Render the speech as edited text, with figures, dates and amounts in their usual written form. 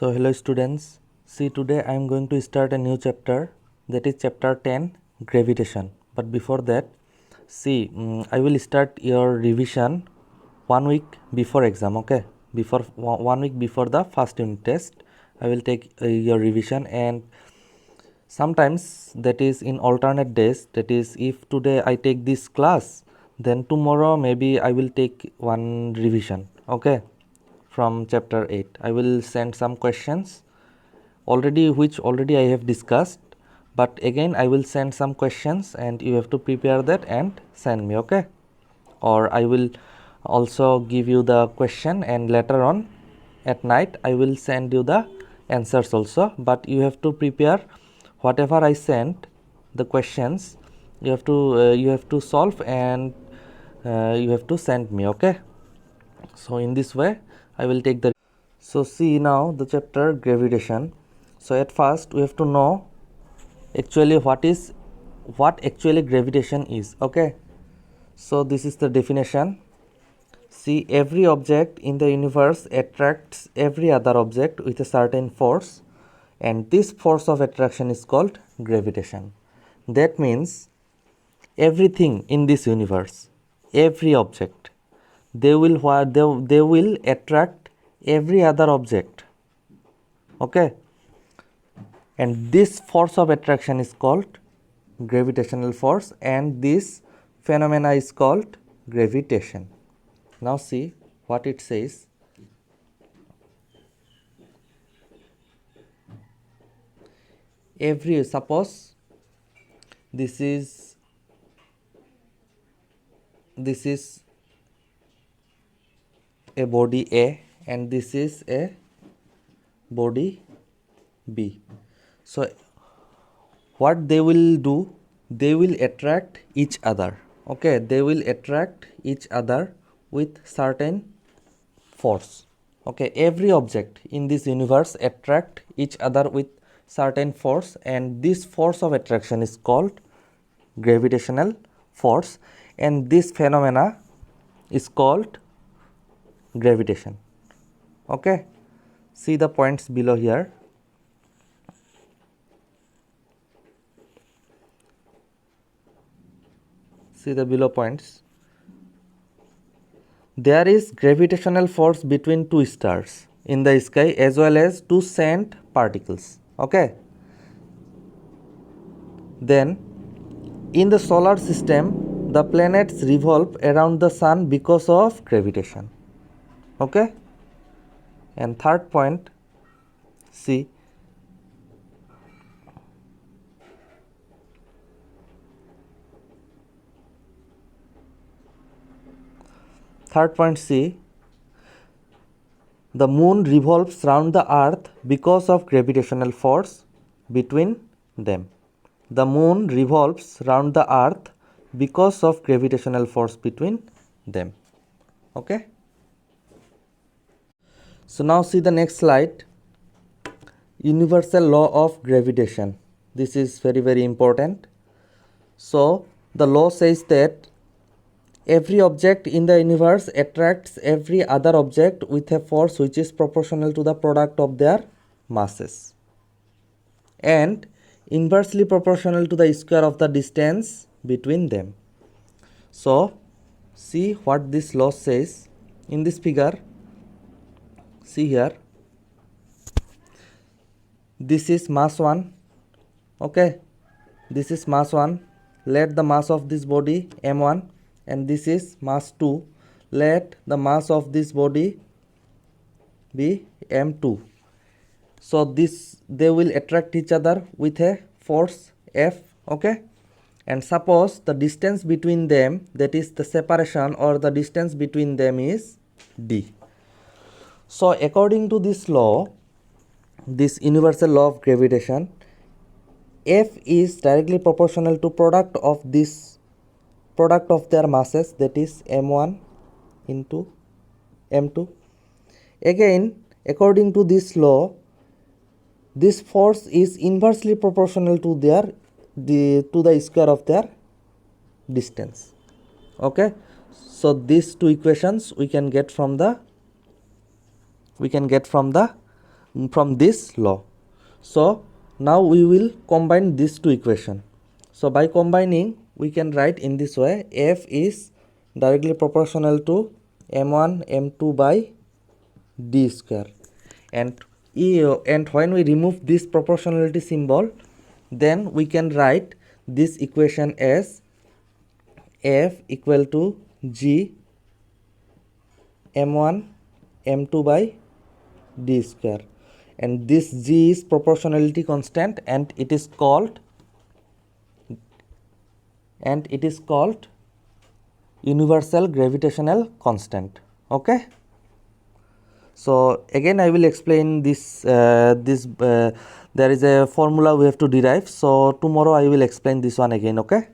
So hello students, see today I am going to start a new chapter, that is chapter 10, gravitation. But before that, see I will start your revision 1 week before exam, okay? Before 1 week before the first unit test, I will take your revision, and sometimes that is in alternate days, that is if today I take this class, then tomorrow maybe I will take one revision, okay? From chapter 8 I will send some questions which already I have discussed, but again I will send some questions and you have to prepare that and send me, okay? Or I will also give you the question and later on at night I will send you the answers also, but you have to prepare whatever I sent the questions. You have to solve and you have to send me, okay? So in this way I will take the. So see now the chapter gravitation. So at first we have to know actually what actually gravitation is, okay? So this is the definition. See, every object in the universe attracts every other object with a certain force, and this force of attraction is called gravitation. That means everything in this universe, every object, they will attract every other object, okay? And this force of attraction is called gravitational force, and this phenomena is called gravitation. Now see what it says. Suppose this is a body A and this is a body B. So what they will do, they will attract each other, okay? They will attract each other with certain force, okay? Every object in this universe attract each other with certain force, and this force of attraction is called gravitational force, and this phenomena is called gravitation, okay? See the points below here. See the below points. There is gravitational force between two stars in the sky as well as two sand particles, okay? Then in the solar system the planets revolve around the sun because of gravitation, okay? And third point, see, the moon revolves round the earth because of gravitational force between them. The moon revolves round the earth because of gravitational force between them, okay? So now see the next slide. Universal law of gravitation. This is very important. So the law says that every object in the universe attracts every other object with a force which is proportional to the product of their masses and inversely proportional to the square of the distance between them. So see what this law says in this figure. See here, this is mass 1, okay? This is mass 1. Let the mass of this body m1, and this is mass 2. Let the mass of this body be m2. So they will attract each other with a force F, okay? And suppose the distance between them, that is the separation or the distance between them, is d. So according to this law, this universal law of gravitation, F is directly proportional to product of their masses, that is m1 into m2. Again, according to this law, this force is inversely proportional to the square of their distance, okay? So these two equations we can get from the from this law. So now we will combine these two equations. So by combining, we can write in this way: F is directly proportional to m1 m2 by d square, and when we remove this proportionality symbol, then we can write this equation as F equal to g m1 m2 by d square, and this g is proportionality constant, and it is called universal gravitational constant. Okay, so again I will explain this. There is a formula we have to derive, so tomorrow I will explain this one again. Okay.